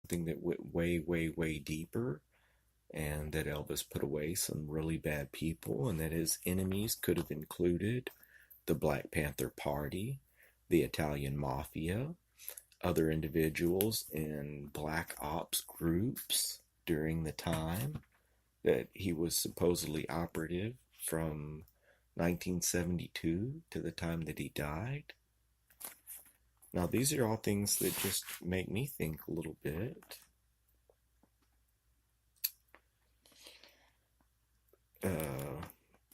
something that went way, way, way deeper, and that Elvis put away some really bad people, and that his enemies could have included the Black Panther Party, the Italian Mafia, other individuals in black ops groups during the time that he was supposedly operative from 1972 to the time that he died. Now, these are all things that just make me think a little bit.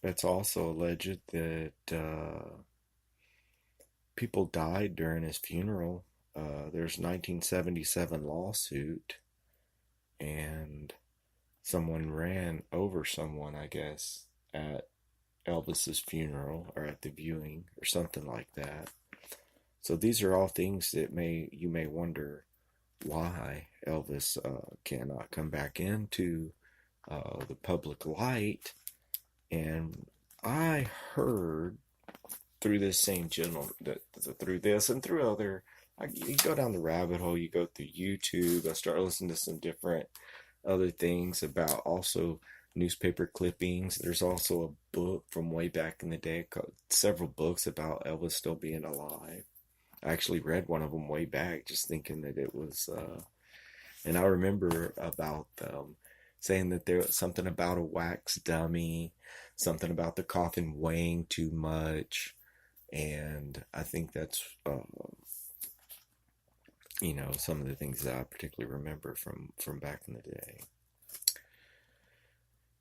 It's also alleged that people died during his funeral. There's a 1977 lawsuit, and someone ran over someone, I guess, at Elvis's funeral or at the viewing or something like that. So these are all things that you may wonder why Elvis cannot come back into the public light. And I heard through this same gentleman, through this and through other, you go down the rabbit hole, you go through YouTube, I start listening to some different other things about also newspaper clippings. There's also a book from way back in the day, several books about Elvis still being alive. I actually read one of them way back, just thinking that it was, and I remember about saying that there was something about a wax dummy, something about the coffin weighing too much, and I think that's, some of the things that I particularly remember from back in the day.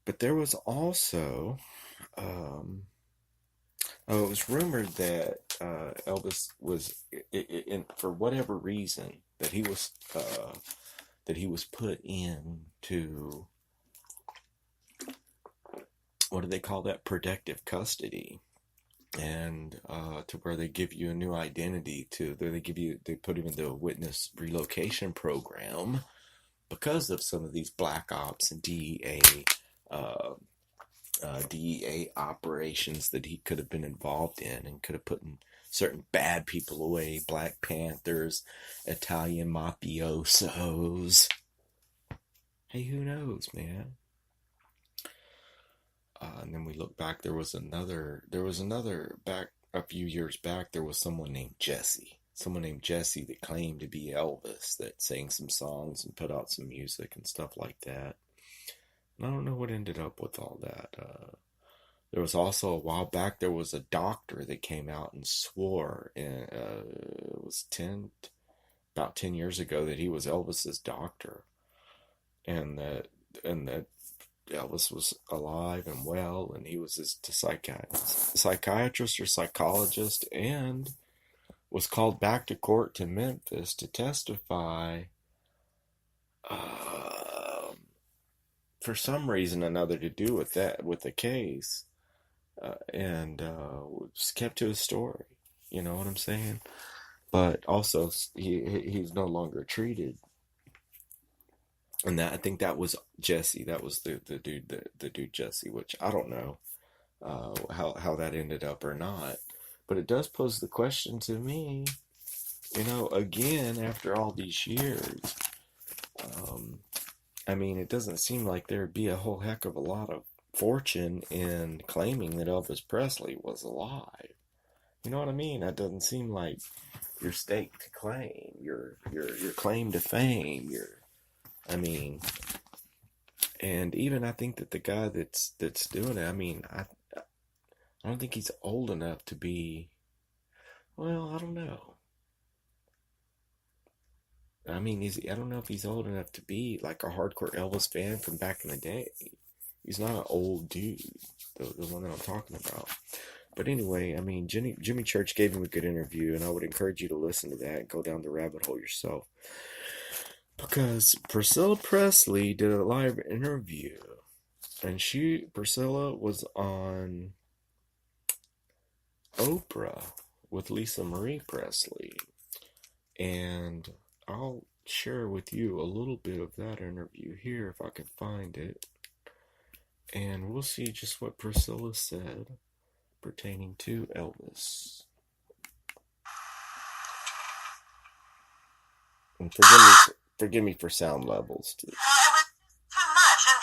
But there was also, it was rumored that Elvis was, for whatever reason, that he was put into, what do they call that? Protective custody, and to where they give you a new identity. They put him in the witness relocation program because of some of these black ops and DEA operations that he could have been involved in, and could have put certain bad people away, Black Panthers, Italian mafiosos. Hey, who knows, man? And then we look back, there was another back a few years back, there was someone named Jesse that claimed to be Elvis, that sang some songs and put out some music and stuff like that. And I don't know what ended up with all that. There was also a while back, there was a doctor that came out and swore, and it was about 10 years ago, that he was Elvis's doctor, and that Elvis was alive and well, and he was his psychiatrist or psychologist, and was called back to court to Memphis to testify for some reason or another to do with the case, and was kept to his story. You know what I'm saying? But also, he's no longer treated. And I think that was Jesse. That was the dude Jesse, which I don't know how that ended up or not. But it does pose the question to me, again, after all these years. It doesn't seem like there'd be a whole heck of a lot of fortune in claiming that Elvis Presley was alive. You know what I mean? That doesn't seem like your stake to claim, your claim to fame, and even I think that the guy that's doing it, I don't think he's old enough to be, well, I don't know. I don't know if he's old enough to be like a hardcore Elvis fan from back in the day. He's not an old dude, the one that I'm talking about. But anyway, Jimmy Church gave him a good interview, and I would encourage you to listen to that and go down the rabbit hole yourself. Because Priscilla Presley did a live interview, and Priscilla was on Oprah with Lisa Marie Presley, and I'll share with you a little bit of that interview here if I can find it, and we'll see just what Priscilla said pertaining to Elvis. And Forgive me for sound levels. It was too much, and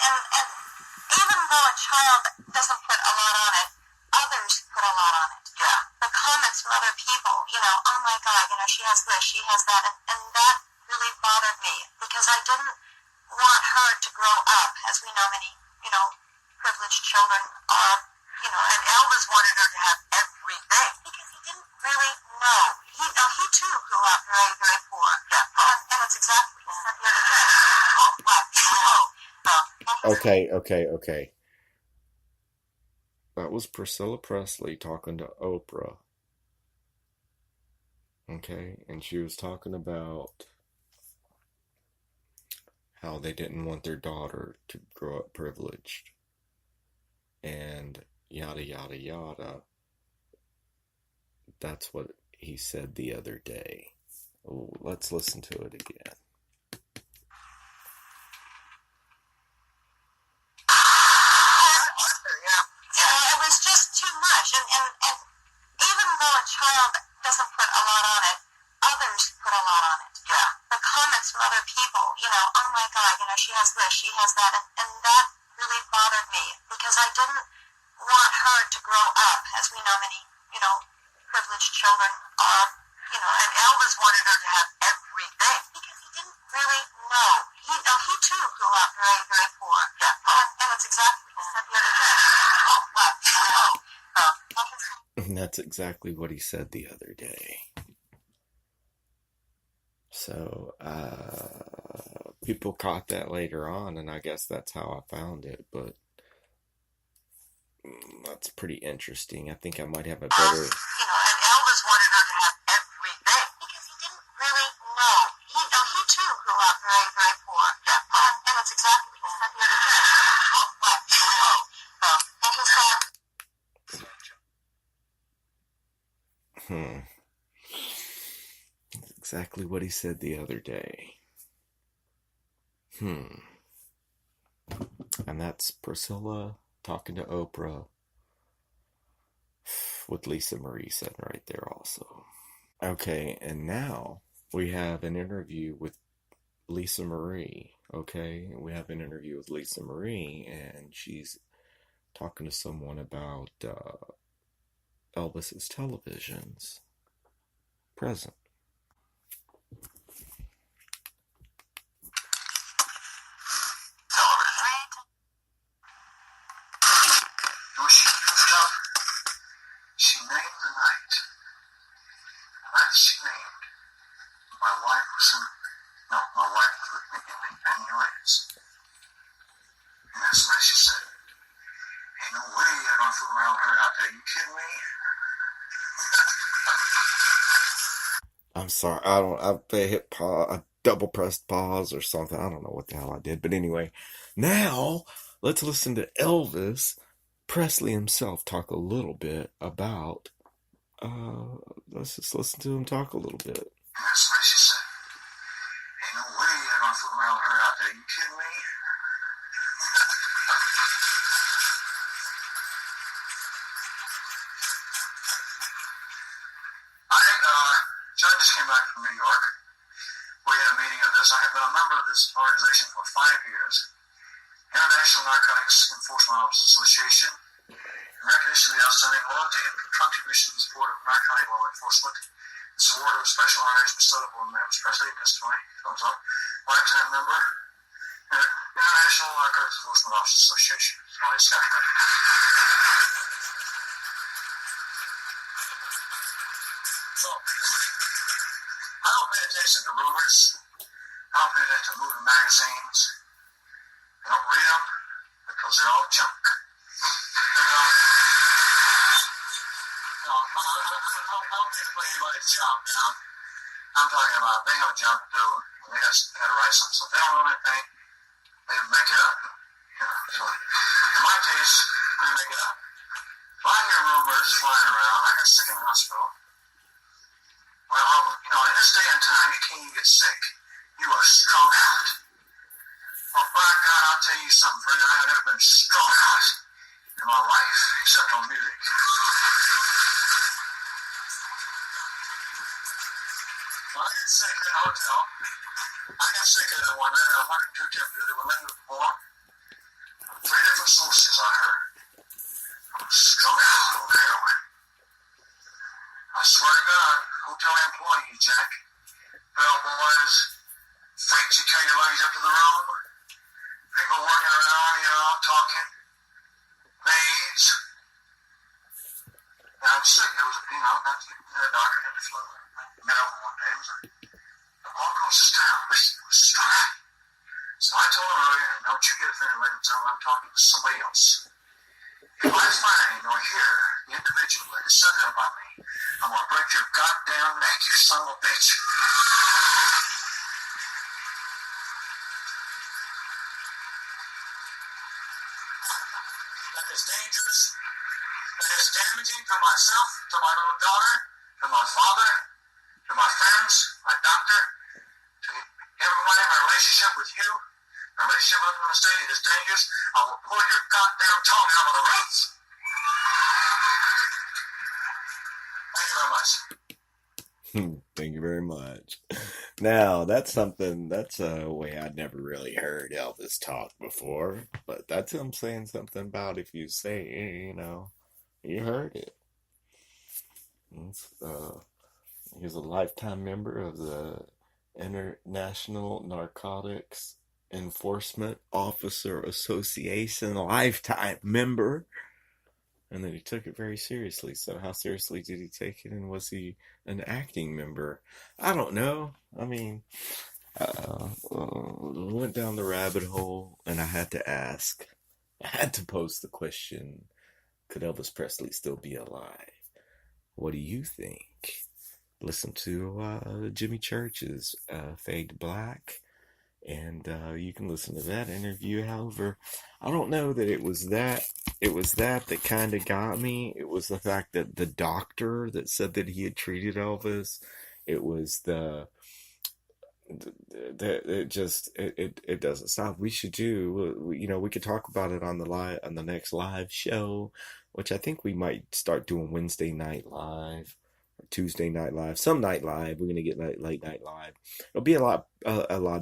even though a child doesn't put a lot on it, others put a lot on it. Yeah. The comments from other people, oh my God, she has this, she has that, and that really bothered me because I didn't want her to grow up, as we know many, privileged children are, and Elvis wanted her to have everything because he didn't really know. He too grew up very, very poor. Yeah. And it's exactly what he said the other day. Oh, what? Okay. That was Priscilla Presley talking to Oprah. Okay, and she was talking about how they didn't want their daughter to grow up privileged. And yada, yada, yada. That's what he said the other day. Oh, let's listen to it again. It was just too much. And even though a child doesn't put a lot on it, others put a lot on it. Yeah. The comments from other people, oh my God, she has this, she has that, and that really bothered me because I didn't want her to grow up, as we know many, privileged children are, and Elvis wanted her to have everything because he didn't really know. He too grew up very, very poor. Yeah. And it's exactly what he said the other day. Oh, what? And that's exactly what he said the other day. So, people caught that later on, and I guess that's how I found it, but that's pretty interesting. I think I might have a better... and Elvis wanted her to have everything because he didn't really know. He too grew up very, very poor. Yeah. And it's exactly what he said the other day. Oh, what? And he said... That's exactly what he said the other day. And that's Priscilla talking to Oprah with Lisa Marie sitting right there also. Okay, and now we have an interview with Lisa Marie. Okay, we have an interview with Lisa Marie, and she's talking to someone about Elvis's televisions present. She named the night. The night she named, my wife was with me in the Emirates. And that's the night she said, ain't no way you're gonna fool around with her out there. You kidding me? I'm sorry, I hit pause, I double pressed pause or something. I don't know what the hell I did. But anyway, now let's listen to Elvis Presley himself talk a little bit about, let's just listen to him talk a little bit. And that's the night she said, ain't no way you're gonna fool around with her out there. You kidding me? I just came back from New York. We had a meeting of this. I have been a member of this organization for 5 years. International Narcotics Enforcement Officers Association. In recognition of the outstanding loyalty and contribution in support of narcotic law enforcement. This award of special honor is bestowed upon Elvis Presley, testimony, lifetime member, International Narcotics Enforcement Officers Association. So, I don't pay attention to rumors. I don't pay attention to movie magazines. I don't read them because they're all junk. I don't mean to play anybody's job down. I'm talking about they have a job to do, and they got to write something. So if they don't know anything, they make it up. So in my case, they make it up. If I hear rumors flying around, I got sick in the hospital. Well, in this day and time, you can't even get sick. You are strung out. Well, by God, I'll tell you something, friend. I have never been strung out in my life, except on music. Well, I got sick in a hotel. I got sick in according to them, they were letting them perform. Three different sources I heard. I was strung out on heroin. I swear to God, hotel employee, Jack. Bellboys, freaks who carry your luggage up to the room, people working around, talking, maids. And I'm sick. There was, a doctor had the flu. Met over one day. It was all across this town. It was strung out. So I told him earlier, don't you get offended, ladies and gentlemen, I'm talking to somebody else. If I find or hear the individual that has said that about me, I'm going to break your goddamn neck, you son of a bitch. That is dangerous. That is damaging to myself, to my little daughter, to my father, to my friends, my doctor, to everybody in my relationship with you, my relationship with the state. It is dangerous. I will pull your goddamn tongue out of the roots. Thank you very much. Thank you very much. Now, that's a way I'd never really heard Elvis talk before, but that's him saying something about if you say, you heard it. He's a lifetime member of the International Narcotics Enforcement Officer Association, lifetime member. And then he took it very seriously. So how seriously did he take it? And was he an acting member? I don't know. I mean, went down the rabbit hole and I had to ask. I had to pose the question, could Elvis Presley still be alive? What do you think? Listen to Jimmy Church's Fade to Black. And you can listen to that interview. However, I don't know that it was that kind of got me. It was the fact that the doctor that said that he had treated Elvis, it was it doesn't stop. We should we could talk about it on the next live show, which I think we might start doing Wednesday night live. Tuesday night live, some night live. We're gonna get late night live. It'll be a lot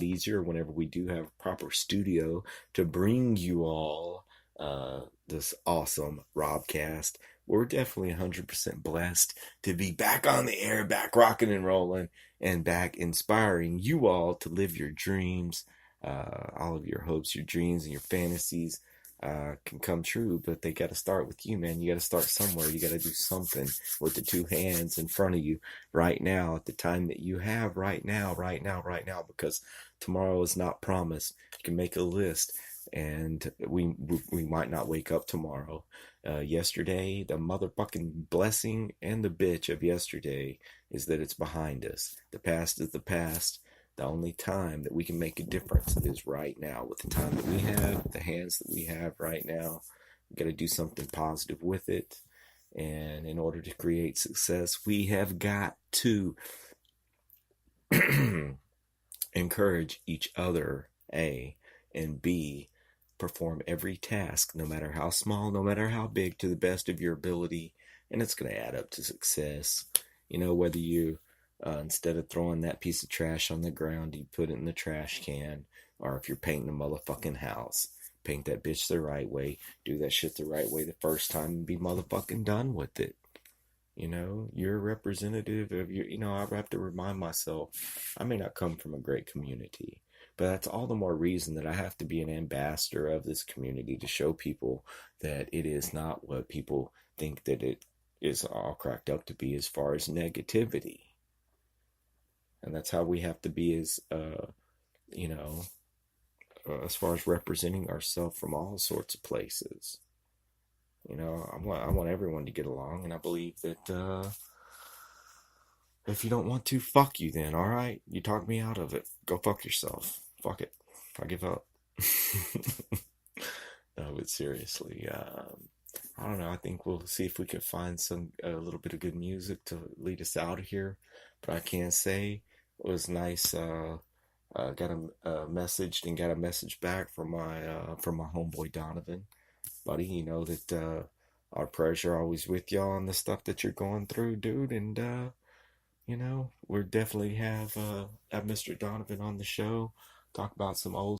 easier whenever we do have a proper studio to bring you all this awesome Robcast. We're definitely 100% blessed to be back on the air, back rocking and rolling, and back inspiring you all to live your dreams, all of your hopes, your dreams, and your fantasies. Can come true, but they got to start with you, man. You got to start somewhere. You got to do something with the two hands in front of you right now at the time that you have right now, because tomorrow is not promised. You can make a list, and we might not wake up tomorrow. Yesterday, the motherfucking blessing and the bitch of yesterday is that it's behind us. The past is the past. The only time that we can make a difference is right now, with the time that we have, the hands that we have right now. We got to do something positive with it. And in order to create success, we have got to encourage each other, A, and B, perform every task, no matter how small, no matter how big, to the best of your ability. And it's going to add up to success. Whether you instead of throwing that piece of trash on the ground, you put it in the trash can. Or if you're painting a motherfucking house, paint that bitch the right way. Do that shit the right way the first time and be motherfucking done with it. You're a representative of your, I have to remind myself, I may not come from a great community, but that's all the more reason that I have to be an ambassador of this community to show people that it is not what people think that it is all cracked up to be as far as negativity. And that's how we have to be as far as representing ourselves from all sorts of places. I want everyone to get along, and I believe that if you don't want to, fuck you then, alright? You talk me out of it. Go fuck yourself. Fuck it. I give up. No, but seriously, I don't know. I think we'll see if we can find a little bit of good music to lead us out of here. But I can say it was nice. Got a message and got a message back from my homeboy Donovan, buddy. You know that our prayers are always with y'all on the stuff that you're going through, dude. And we definitely have Mr. Donovan on the show. talk about some old